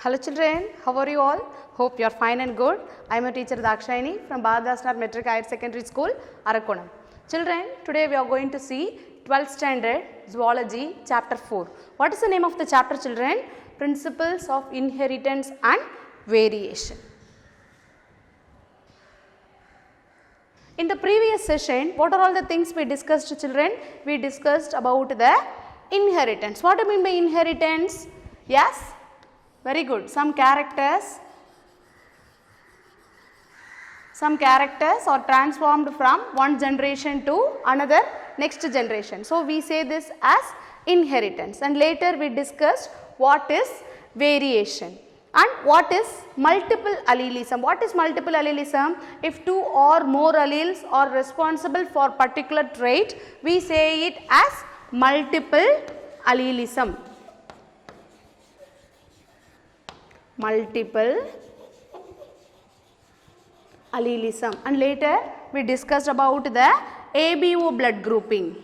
Hello children, how are you all? Hope you are fine and good. I am a teacher Dakshayani from Bhadasnar Metric Higher Secondary School, Arakonam. Children, today we are going to see 12th standard Zoology chapter 4. What is the name of the chapter children? Principles of Inheritance and Variation. In the previous session, what are all the things we discussed children? We discussed about the inheritance. What do you mean by inheritance? Yes? Very good. Some characters are transformed from one generation to another next generation. So, we say this as inheritance, and later we discussed what is variation and what is multiple allelism. What is multiple allelism? If two or more alleles are responsible for particular trait, we say it as multiple allelism. Multiple allelism, and later we discussed about the ABO blood grouping.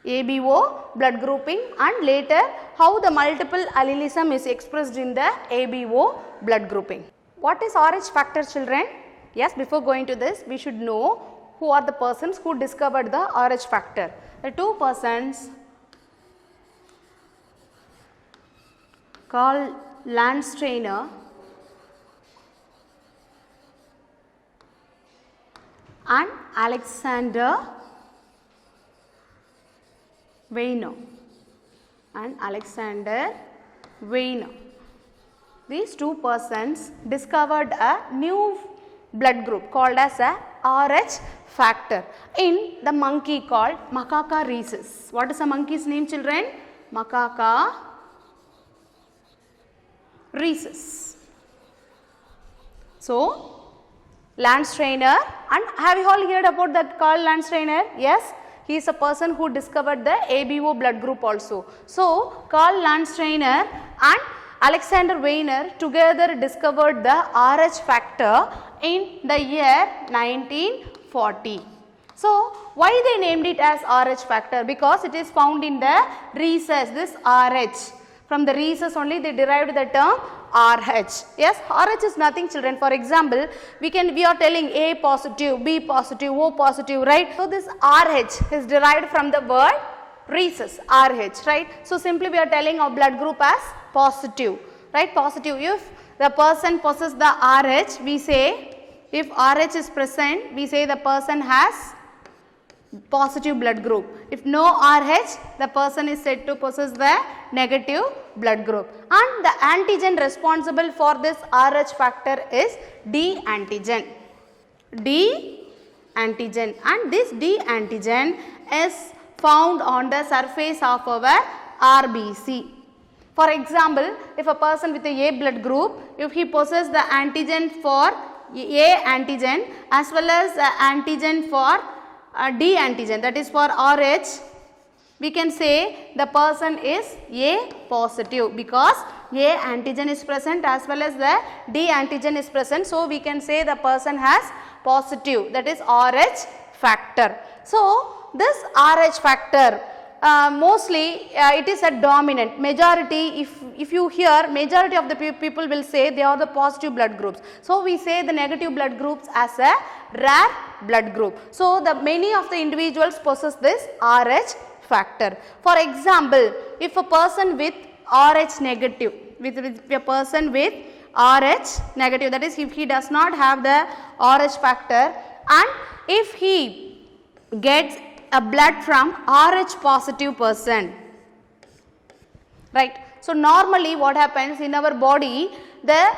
ABO blood grouping, and later how the multiple allelism is expressed in the ABO blood grouping. What is RH factor children? Yes, before going to this we should know who are the persons who discovered the RH factor. The two persons called Landsteiner and Alexander Weiner. These two persons discovered a new blood group called as a RH factor in the monkey called Macaca rhesus. What is the monkey's name children? Macaca rhesus. So, Landsteiner, and have you all heard about that Carl Landsteiner? Yes, he is a person who discovered the ABO blood group also. So, Carl Landsteiner and Alexander Weiner together discovered the RH factor in the year 1940. So, why they named it as RH factor? Because it is found in the rhesus, this RH. From the rhesus only they derived the term RH. Yes, RH is nothing children. For example, we are telling A positive, B positive, O positive, right? So, this RH is derived from the word rhesus, RH, right? So, simply we are telling our blood group as positive, right? Positive. If the person possesses the RH, we say, if RH is present, we say the person has positive blood group. If no RH, the person is said to possess the negative blood group, and the antigen responsible for this RH factor is D antigen. D antigen, and this D antigen is found on the surface of our RBC. For example, if a person with a blood group, if he possesses the antigen for A antigen as well as the antigen for D antigen, that is for RH, we can say the person is A positive because A antigen is present as well as the D antigen is present. So, we can say the person has positive, that is RH factor. So, this RH factor mostly it is a dominant majority. If you hear, majority of the people will say they are the positive blood groups. So, we say the negative blood groups as a rare blood group. So, the many of the individuals possess this RH factor. For example, if a person with RH negative, with a person with RH negative, that is if he does not have the RH factor, and if he gets a blood from RH positive person, right. So, normally what happens in our body, the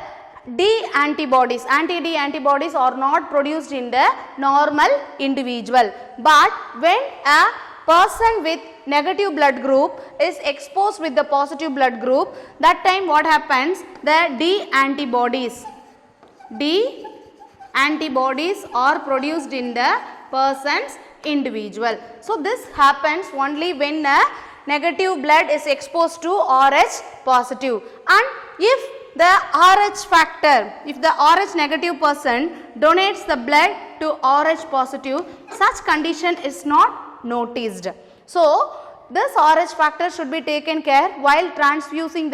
D antibodies, anti-D antibodies are not produced in the normal individual, but when a person with negative blood group is exposed with the positive blood group, that time what happens, the D antibodies are produced in the person's individual. So, this happens only when a negative blood is exposed to RH positive, and if the RH factor, if the RH negative person donates the blood to RH positive, such condition is not noticed. So, this RH factor should be taken care while transfusing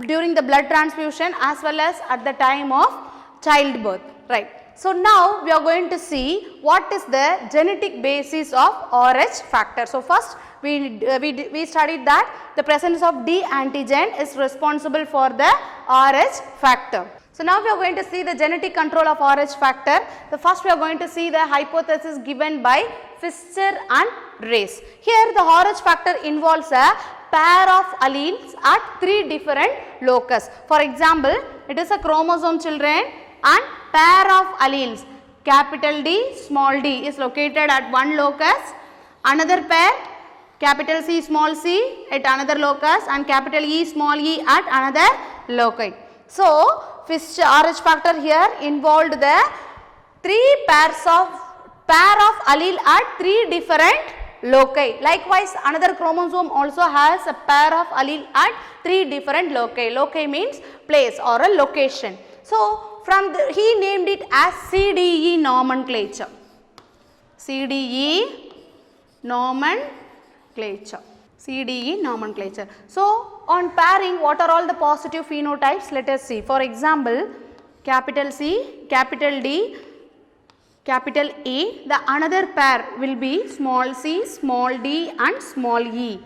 during the blood transfusion as well as at the time of childbirth, right. So now we are going to see what is the genetic basis of RH factor. So first we studied that the presence of D antigen is responsible for the RH factor. So now we are going to see the genetic control of RH factor. The first we are going to see the hypothesis given by Fischer and Race. Here the RH factor involves a pair of alleles at 3 different locus. For example, it is a chromosome, children, and pair of alleles capital D, small d is located at one locus, another pair capital C, small c at another locus, and capital E, small e at another loci. So Fischer RH factor here involved the pair of allele at 3 different loci. Likewise, another chromosome also has a pair of allele at 3 different loci. Loci means place or a location. So he named it as CDE nomenclature. CDE nomenclature. CDE nomenclature. So on pairing, what are all the positive phenotypes? Let us see. For example, capital C, capital D, capital E. The another pair will be small c, small d and small e.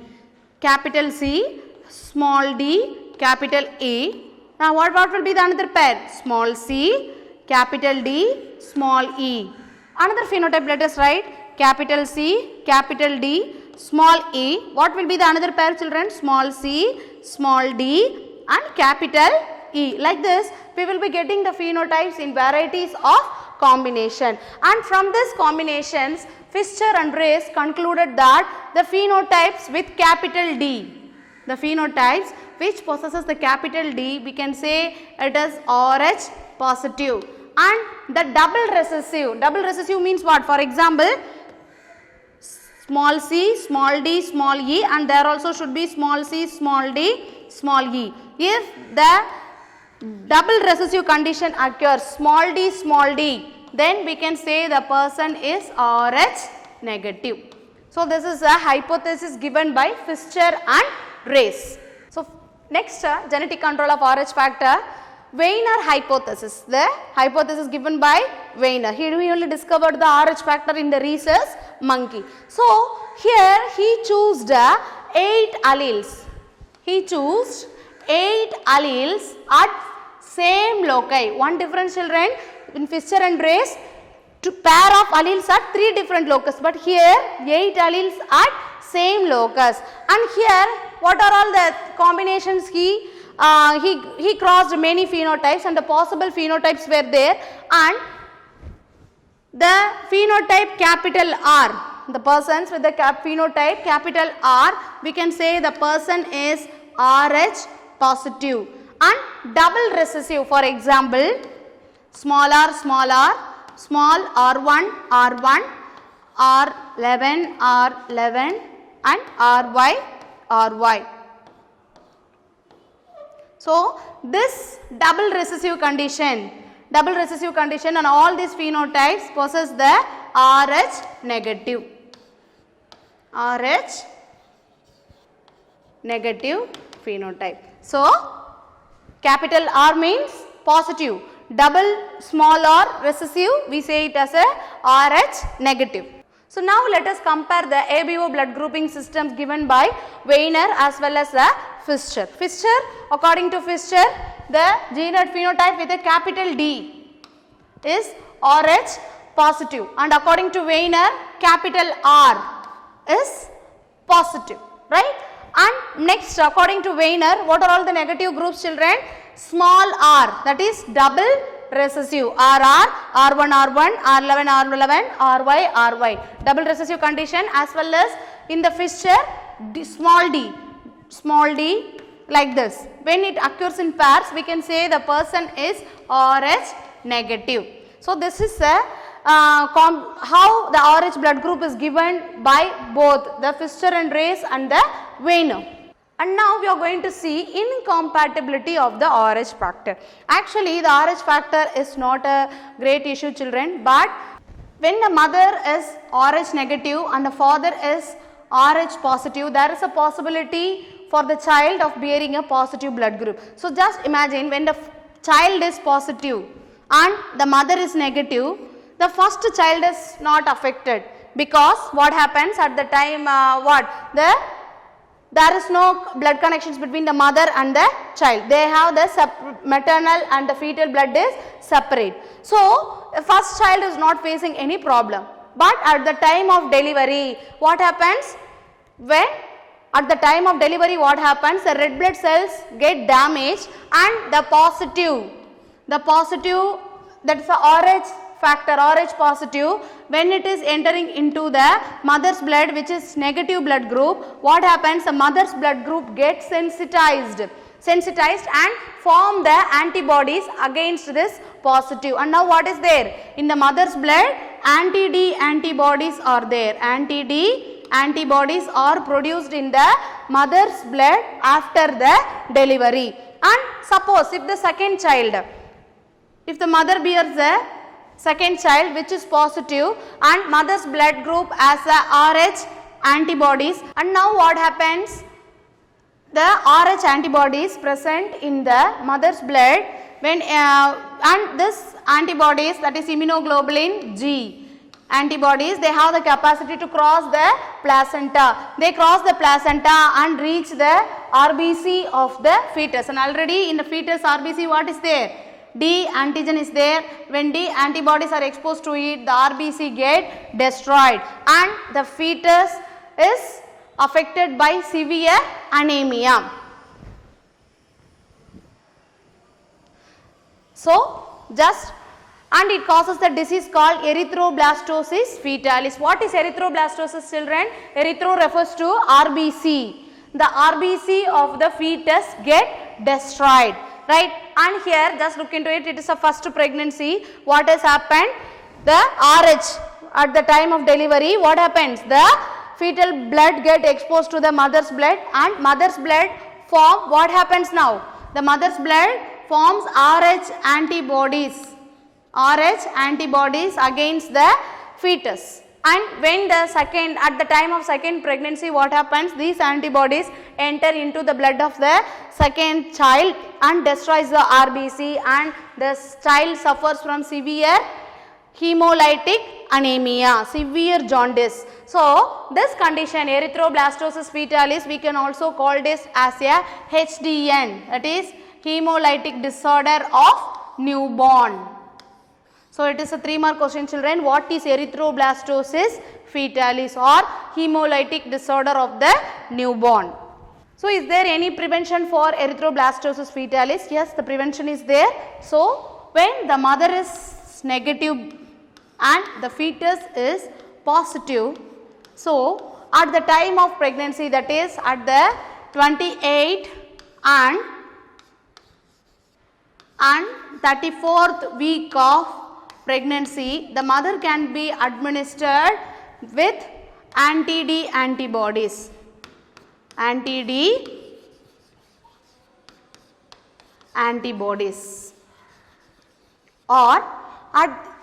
Capital C, small d, capital E. Now what will be the another pair? Small c, capital D, small e. Another phenotype, let us write capital C, capital D, small e. What will be the another pair, children? Small c, small d and capital E. Like this we will be getting the phenotypes in varieties of combination, and from these combinations Fischer and Race concluded that the phenotypes with capital D, the phenotypes which possesses the capital D, we can say it is RH positive, and the double recessive means what? For example, small c, small d, small e, and there also should be small c, small d, small e. If the double recessive condition occurs, small d, then we can say the person is RH negative. So this is a hypothesis given by Fischer and Race. So next, genetic control of RH factor, Weiner hypothesis. The hypothesis given by Weiner. He only discovered the RH factor in the rhesus monkey. So here he chose 8 alleles. He chose 8 alleles at same loci. One difference, children, in Fischer and Race, pair of alleles at 3 different locus, but here 8 alleles at same locus. And here what are all the combinations? He crossed many phenotypes, and the possible phenotypes were there, and the phenotype capital R, the persons with the phenotype capital R, we can say the person is RH positive. And double recessive, for example, small r, small r1, R11, and RY. So this double recessive condition and all these phenotypes possess the RH negative phenotype. So capital R means positive, double small r recessive, we say it as a RH negative. So now let us compare the ABO blood grouping systems given by Weiner as well as Fischer. According to Fischer, the genoid phenotype with a capital D is RH positive, and according to Weiner, capital R is positive, right? And next, according to Weiner, what are all the negative groups, children? Small r, that is double recessive, RR, R1, R11, RY. Double recessive condition, as well as in the Fischer, small d, like this. When it occurs in pairs, we can say the person is RH negative. So this is how the RH blood group is given by both the Fischer and Race and the Weiner. And now we are going to see incompatibility of the RH factor. Actually, the RH factor is not a great issue, children, but when the mother is RH negative and the father is Rh positive, there is a possibility for the child of bearing a positive blood group. So just imagine when the child is positive and the mother is negative, the first child is not affected, because what happens at the time, there is no blood connections between the mother and the child. They have the maternal and the fetal blood is separate. So the first child is not facing any problem. But at the time of delivery, what happens? When at the time of delivery, what happens? The red blood cells get damaged and the positive, that is the Rh factor, Rh positive, when it is entering into the mother's blood, which is negative blood group, what happens? The mother's blood group gets sensitized and form the antibodies against this positive. And now what is there? In the mother's blood, anti-D antibodies are there. Anti-D antibodies are produced in the mother's blood after the delivery. And suppose if the second child, if the mother bears a second child which is positive and mother's blood group as a Rh antibodies, and now what happens? The Rh antibodies present in the mother's blood when and this antibodies, that is immunoglobulin G antibodies, they have the capacity to cross the placenta. They cross the placenta and reach the RBC of the fetus, and already in the fetus RBC what is there? D antigen is there. When D antibodies are exposed to it, the RBC get destroyed and the fetus is affected by severe anemia. So just, and it causes the disease called erythroblastosis fetalis. What is erythroblastosis, children? Erythro refers to RBC. The RBC of the fetus get destroyed, right? And here just look into it, it is a first pregnancy. What has happened? The Rh at the time of delivery, what happens? The fetal blood get exposed to the mother's blood and mother's blood form, what happens now? The mother's blood forms Rh antibodies against the fetus. And when the second, at the time of second pregnancy, what happens? These antibodies enter into the blood of the second child and destroys the RBC, and the child suffers from severe hemolytic anemia, severe jaundice. So this condition, erythroblastosis fetalis, we can also call this as a HDN, that is hemolytic disorder of newborn. So it is a 3-mark question, children. What is erythroblastosis fetalis or hemolytic disorder of the newborn? So is there any prevention for erythroblastosis fetalis? Yes, the prevention is there. So when the mother is negative and the fetus is positive, so at the time of pregnancy, that is at the 28th and 34th week of pregnancy, the mother can be administered with anti-D antibodies. Anti-D antibodies, or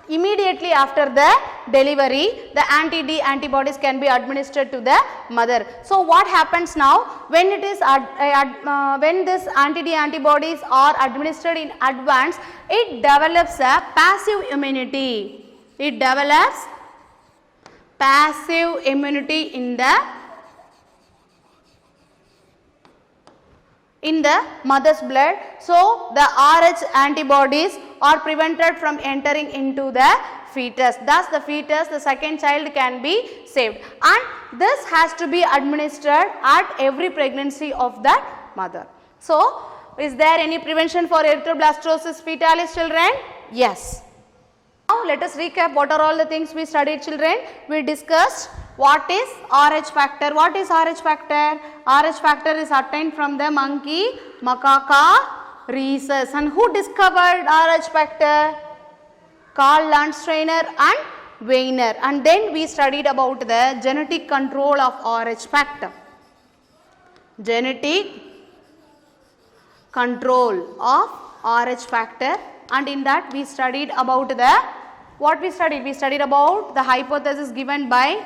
immediately after the delivery, the anti-D antibodies can be administered to the mother. So what happens now when it is when this anti-D antibodies are administered in advance, it develops a passive immunity. It develops passive immunity in the mother's blood. So the Rh antibodies are prevented from entering into the fetus. Thus the fetus, the second child, can be saved, and this has to be administered at every pregnancy of that mother. So is there any prevention for erythroblastosis fetalis, children? Yes. Now let us recap what are all the things we studied, children. We discussed what is Rh factor. What is Rh factor? Rh factor is obtained from the monkey Macaca rhesus. And who discovered Rh factor? Karl Landsteiner and Weiner. And then we studied about the genetic control of Rh factor. Genetic control of Rh factor, and in that we studied about the, what we studied? We studied about the hypothesis given by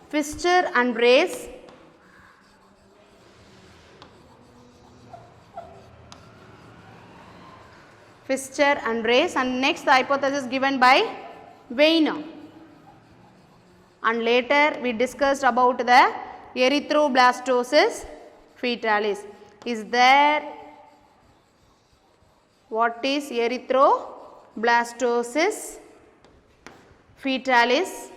Pfister and Brace, Pfister and Race, and next the hypothesis given by Weiner. And later we discussed about the erythroblastosis fetalis. Is there, what is erythroblastosis fetalis,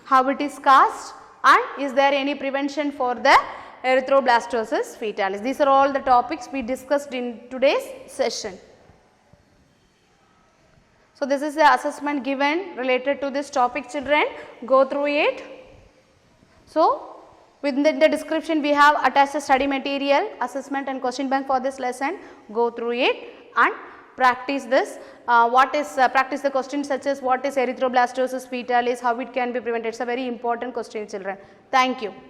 how it is caused, and is there any prevention for the erythroblastosis fetalis. These are all the topics we discussed in today's session. So, this is the assessment given related to this topic, children. Go through it. So, within the description we have attached a study material, assessment and question bank for this lesson. Go through it and practice this. Practice the questions such as what is erythroblastosis fetalis, how it can be prevented. It is a very important question, children. Thank you.